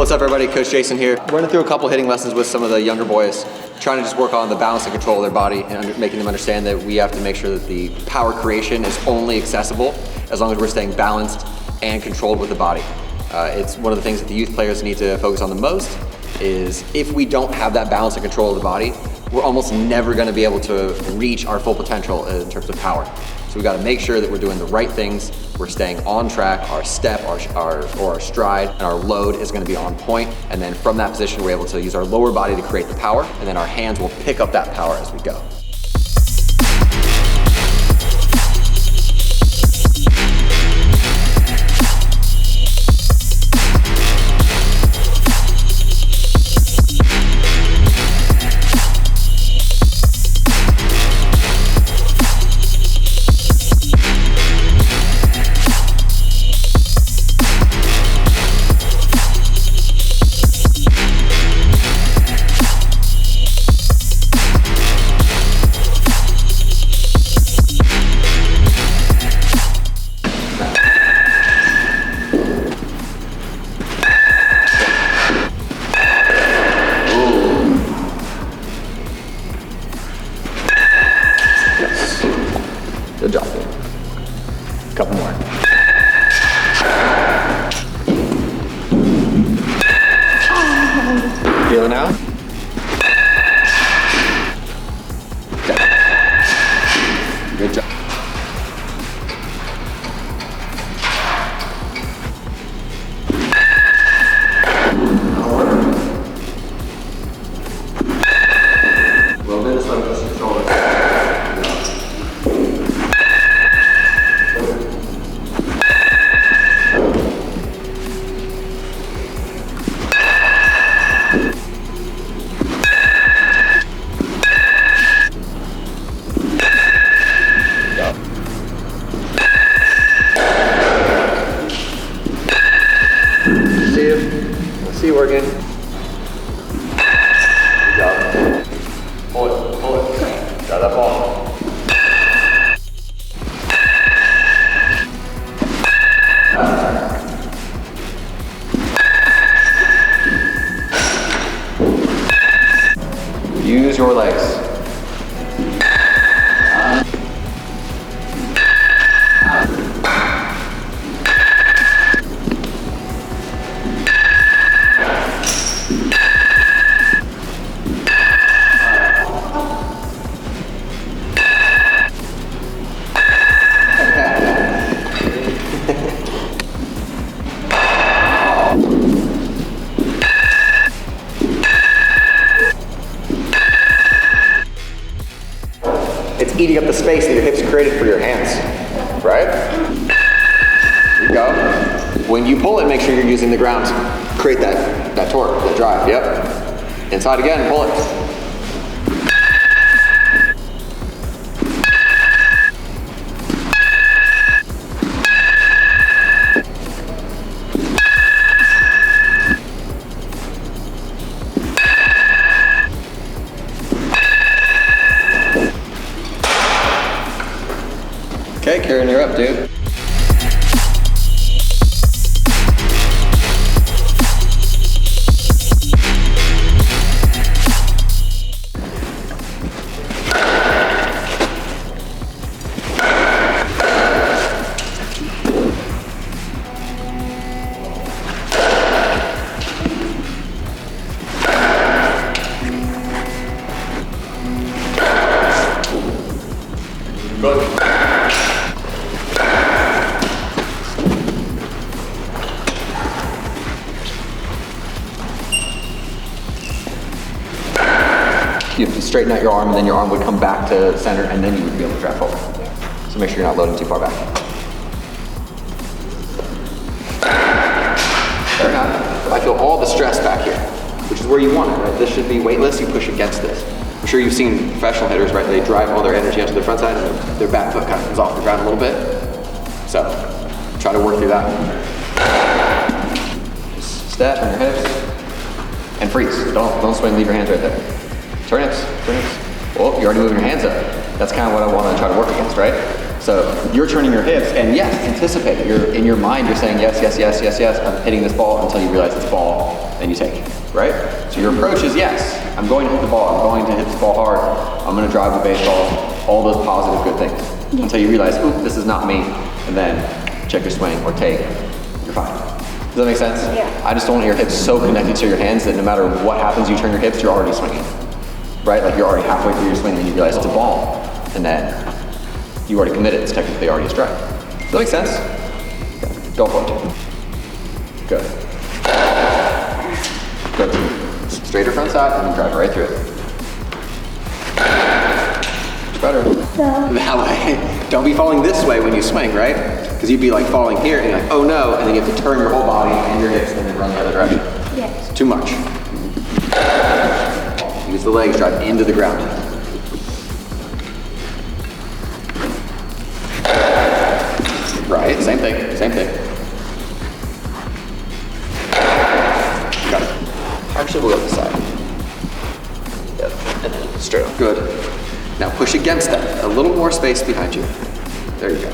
What's up everybody, Coach Jason here. Running through a couple hitting lessons with some of the younger boys, trying to just work on the balance and control of their body and making them understand that we have to make sure that the power creation is only accessible as long as we're staying balanced and controlled with the body. It's one of the things that the youth players need to focus on the most is if we don't have that balance and control of the body, we're almost never going to be able to reach our full potential in terms of power. So we got to make sure that we're doing the right things, we're staying on track, our step, our stride, and our load is going to be on point. And then from that position, we're able to use our lower body to create the power, and then our hands will pick up that power as we go. Good job. A couple more. Feel it now? Okay. Good job. A little bit of slow push your shoulders. See you working. Good job. Pull it. Grab that ball. Use your legs. It's eating up the space that your hips created for your hands, right? Here you go. When you pull it, make sure you're using the ground to create that torque, that drive, yep. Inside again, pull it. Okay, Karen, you're up, dude. Good. You have to straighten out your arm, and then your arm would come back to center, and then you would be able to drive forward. So make sure you're not loading too far back. Fair enough. I feel all the stress back here, which is where you want it, right? This should be weightless, you push against this. I'm sure you've seen professional hitters, right? They drive all their energy onto their front side, and their back foot kind of comes off the ground a little bit. So, try to work through that. Just step on your hips, and freeze. Don't swing, leave your hands right there. Turn hips. Well, you're already moving your hands up. That's kind of what I want to try to work against, right? So you're turning your hips, and yes, anticipate it. You're in your mind, you're saying yes, yes, yes, yes, yes. I'm hitting this ball until you realize it's ball, and you take it, right? So your approach is yes, I'm going to hit the ball. I'm going to hit this ball hard. I'm going to drive the baseball. All those positive good things until you realize, oop, this is not me, and then check your swing or take. You're fine. Does that make sense? Yeah. I just don't want your hips so connected to your hands that no matter what happens, you turn your hips, you're already swinging, right? Like you're already halfway through your swing, and you realize it's a ball, and then you already committed. It's technically already a strike. Does that make sense? Okay. Go for it. Good. Good. Straighter front side, and then drive right through it. Much better. That way. Don't be falling this way when you swing, right? Because you'd be like falling here, and you're like, oh no, and then you have to turn your whole body and your hips, and then run the other direction. Yes. It's too much. Use the legs, drive into the ground. Right, same thing, same thing. Got it. Actually, we'll go this side. Yep, and then straight up. Good. Now push against that. A little more space behind you. There you go.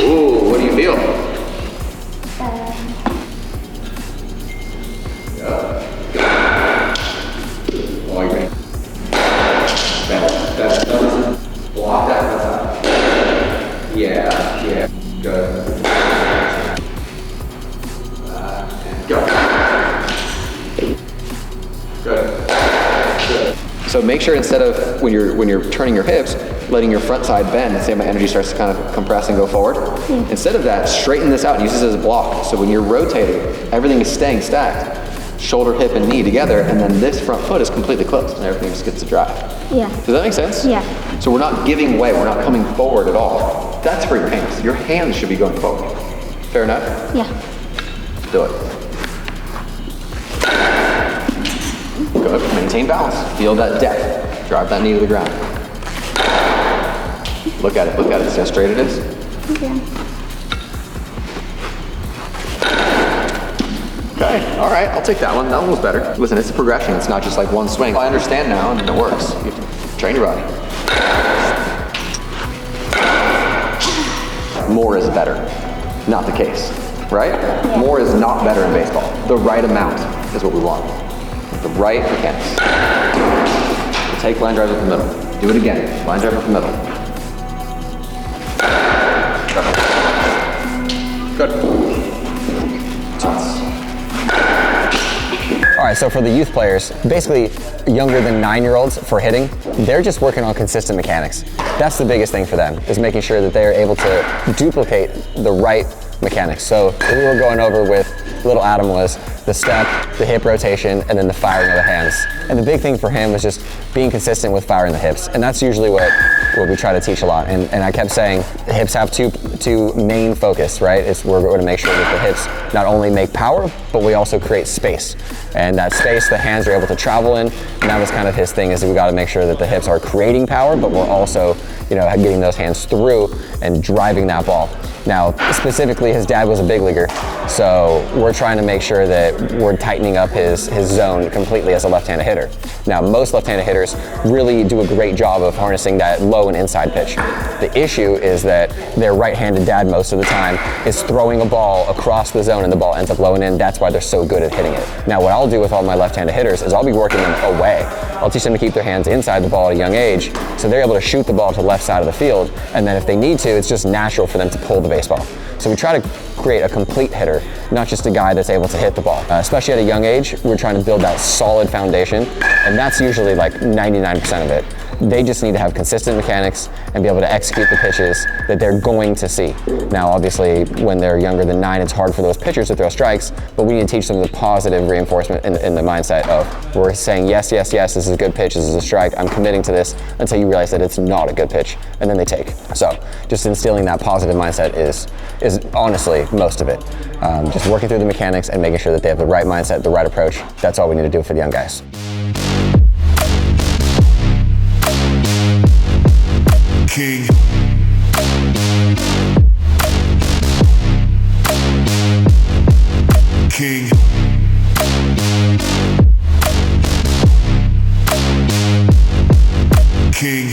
Ooh, what do you feel? Block that one side. Yeah, yeah, good. And go. Good. Good. So make sure instead of when you're turning your hips, letting your front side bend and say my energy starts to kind of compress and go forward. Instead of that, straighten this out and use this as a block. So when you're rotating, everything is staying stacked. Shoulder, hip, and knee together, and then this front foot is completely closed, and everything just gets to drive. Yeah. Does that make sense? Yeah. So we're not giving way, we're not coming forward at all. That's for your hands. Your hands should be going forward. Fair enough? Yeah. Do it. Good. Maintain balance. Feel that depth. Drive that knee to the ground. Look at it. Look at it. See how straight it is? Okay. Okay, all right, I'll take that one. That one was better. Listen, it's a progression. It's not just like one swing. I understand now, and it works. You have to train your body. More is better. Not the case, right? Yeah. More is not better in baseball. The right amount is what we want. The right mechanics. Take line drive up the middle. Do it again. Line drive up the middle. Good. All right, so for the youth players, basically younger than 9-year-olds for hitting, they're just working on consistent mechanics. That's the biggest thing for them, is making sure that they're able to duplicate the right mechanics. So what we were going over with little Adam was the step, the hip rotation, and then the firing of the hands. And the big thing for him was just being consistent with firing the hips. And that's usually what we try to teach a lot. And I kept saying the hips have two main focus, right? We're going to make sure that the hips not only make power, but we also create space. And that space the hands are able to travel in. And that was kind of his thing, is that we got to make sure that the hips are creating power, but we're also, getting those hands through and driving that ball. Now, specifically, his dad was a big leaguer, so we're trying to make sure that we're tightening up his zone completely as a left-handed hitter. Now, most left-handed hitters really do a great job of harnessing that low and inside pitch. The issue is that their right-handed dad most of the time is throwing a ball across the zone and the ball ends up low and in. That's why they're so good at hitting it. Now, what I'll do with all my left-handed hitters is I'll be working them away. I'll teach them to keep their hands inside the ball at a young age, so they're able to shoot the ball to the left side of the field, and then if they need to, it's just natural for them to pull the baseball. So we try to create a complete hitter, not just a guy that's able to hit the ball. Especially at a young age, we're trying to build that solid foundation, and that's usually like 99% of it. They just need to have consistent mechanics and be able to execute the pitches that they're going to see. Now, obviously, when they're younger than 9, it's hard for those pitchers to throw strikes, but we need to teach them the positive reinforcement in the mindset of, we're saying, yes, yes, yes, this is a good pitch, this is a strike, I'm committing to this, until you realize that it's not a good pitch, and then they take. So, just instilling that positive mindset is honestly most of it. Just working through the mechanics and making sure that they have the right mindset, the right approach. That's all we need to do for the young guys. King. King. King.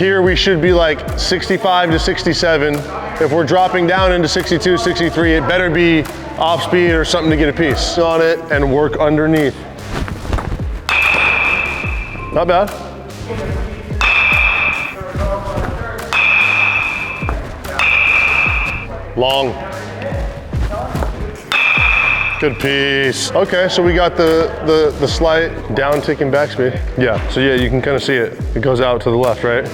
Here we should be like 65 to 67. If we're dropping down into 62, 63, it better be off speed or something to get a piece on it and work underneath. Not bad. Long. Good piece. Okay, so we got the slight down ticking backspeed. Yeah, so yeah, you can kind of see it. It goes out to the left, right?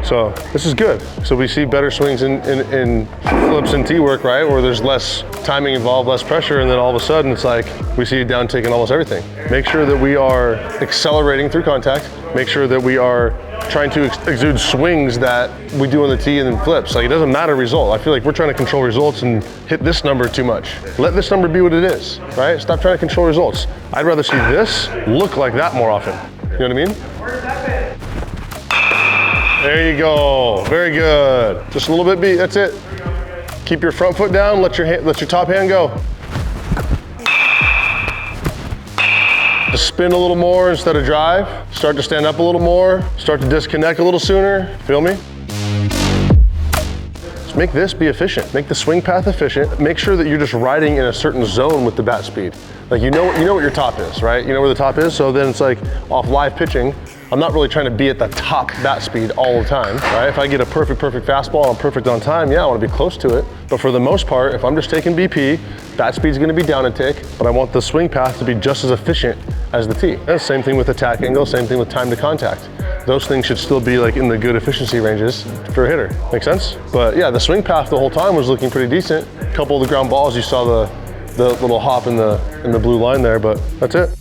So this is good. So we see better swings in flips and tee work, right? Where there's less timing involved, less pressure, and then all of a sudden it's like we see a down tick in almost everything. Make sure that we are accelerating through contact. Make sure that we are trying to exude swings that we do on the tee and then flips. Like, it doesn't matter result. I feel like we're trying to control results and hit this number too much. Let this number be what it is, right? Stop trying to control results. I'd rather see this look like that more often. You know what I mean? There you go, very good. Just a little bit beat, that's it. Keep your front foot down, let your top hand go. Just spin a little more instead of drive. Start to stand up a little more. Start to disconnect a little sooner. Feel me? Just make this be efficient. Make the swing path efficient. Make sure that you're just riding in a certain zone with the bat speed. Like you know what your top is, right? You know where the top is, so then it's like off live pitching, I'm not really trying to be at the top bat speed all the time, right? If I get a perfect fastball, I'm perfect on time, yeah, I want to be close to it. But for the most part, if I'm just taking BP, bat speed's going to be down a tick, but I want the swing path to be just as efficient as the tee. And same thing with attack angle, same thing with time to contact. Those things should still be like in the good efficiency ranges for a hitter. Make sense? But yeah, the swing path the whole time was looking pretty decent. A couple of the ground balls, you saw the little hop in the blue line there, but that's it.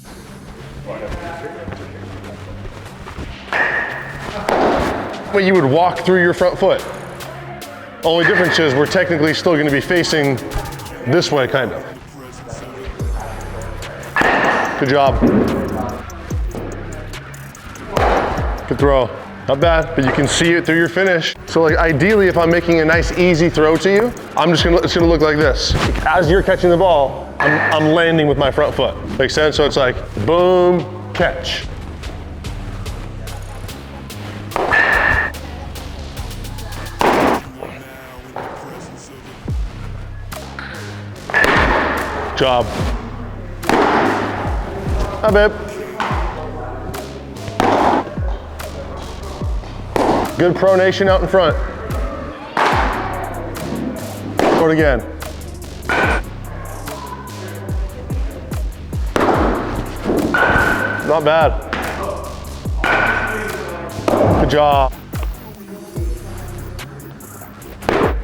But you would walk through your front foot. Only difference is we're technically still going to be facing this way, kind of. Good job. Good throw. Not bad, but you can see it through your finish. So like ideally, if I'm making a nice easy throw to you, it's gonna look like this. As you're catching the ball, I'm landing with my front foot. Makes sense? So it's like boom, catch. Job. Hi, babe. Good pronation out in front. Throw it again. Not bad. Good job.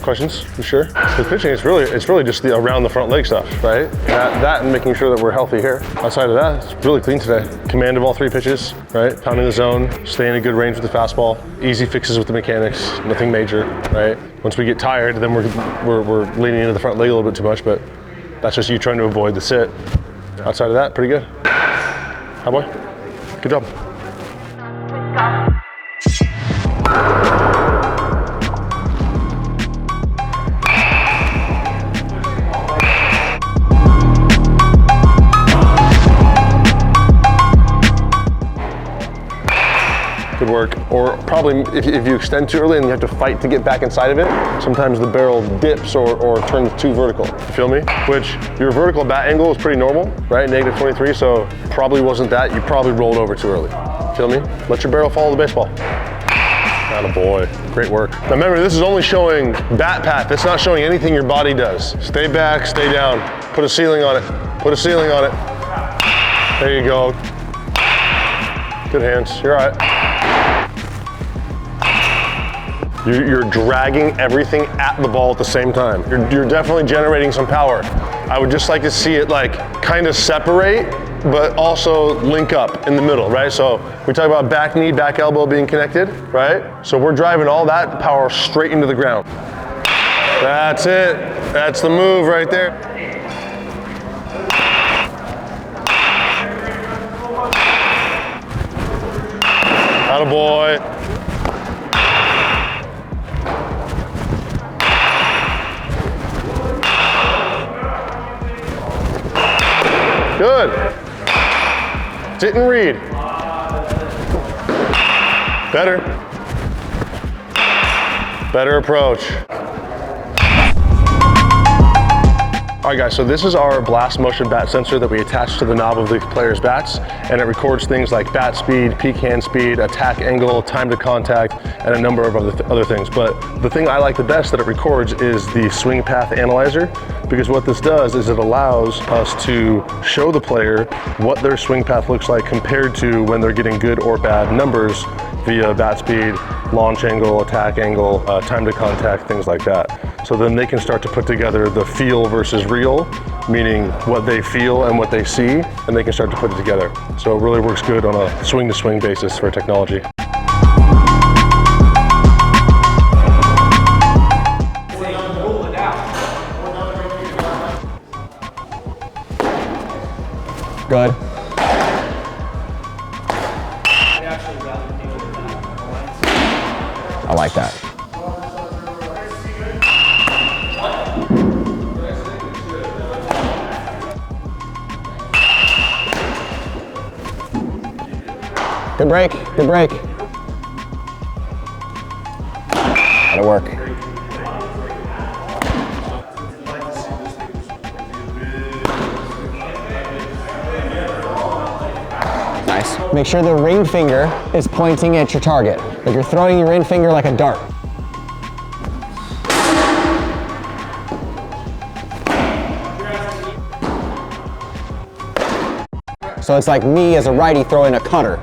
Questions? You sure? With pitching, it's really just the around the front leg stuff, right? That and making sure that we're healthy here. Outside of that, it's really clean today. Command of all three pitches, right? Pounding the zone, staying in a good range with the fastball. Easy fixes with the mechanics, nothing major, right? Once we get tired, then we're leaning into the front leg a little bit too much, but that's just you trying to avoid the sit. Outside of that, pretty good. Hi, boy. Good job. Good work. Or probably if you extend too early and you have to fight to get back inside of it, sometimes the barrel dips or turns too vertical. You feel me? Which your vertical bat angle is pretty normal, right? Negative 23, so probably wasn't that. You probably rolled over too early. Feel me? Let your barrel follow the baseball. Attaboy. Great work. Now remember, this is only showing bat path. It's not showing anything your body does. Stay back, stay down. Put a ceiling on it. Put a ceiling on it. There you go. Good hands. You're all right. You're dragging everything at the ball at the same time. You're definitely generating some power. I would just like to see it like kind of separate, but also link up in the middle, right? So we talk about back knee, back elbow being connected, right? So we're driving all that power straight into the ground. That's it. That's the move right there. Attaboy. Good. Sit and read. Better. Better approach. All right guys, so this is our blast motion bat sensor that we attach to the knob of the player's bats, and it records things like bat speed, peak hand speed, attack angle, time to contact, and a number of other things. But the thing I like the best that it records is the swing path analyzer, because what this does is it allows us to show the player what their swing path looks like compared to when they're getting good or bad numbers via bat speed, launch angle, attack angle, time to contact, things like that. So then they can start to put together the feel versus real, meaning what they feel and what they see, and they can start to put it together. So it really works good on a swing-to-swing basis for technology. Good. I like that. Good break, good break. That'll work. Nice. Make sure the ring finger is pointing at your target. Like you're throwing your ring finger like a dart. So it's like me as a righty throwing a cutter,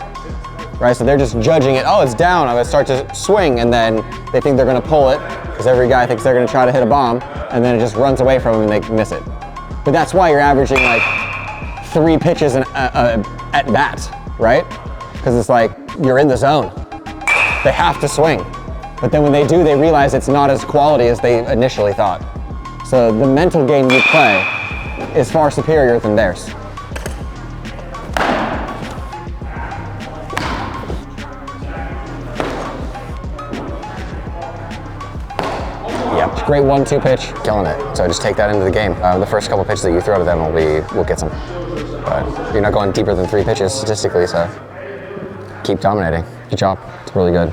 right? So they're just judging it. Oh, it's down. I'm gonna start to swing, and then they think they're gonna pull it because every guy thinks they're gonna try to hit a bomb, and then it just runs away from them and they miss it. But that's why you're averaging like 3 pitches at bat, right? Because it's like you're in the zone. They have to swing, but then when they do, they realize it's not as quality as they initially thought. So the mental game you play is far superior than theirs. Yep, great 1-2 pitch, killing it. So just take that into the game. The first couple pitches that you throw to them will get some. But you're not going deeper than 3 pitches statistically, so keep dominating. Good job, it's really good.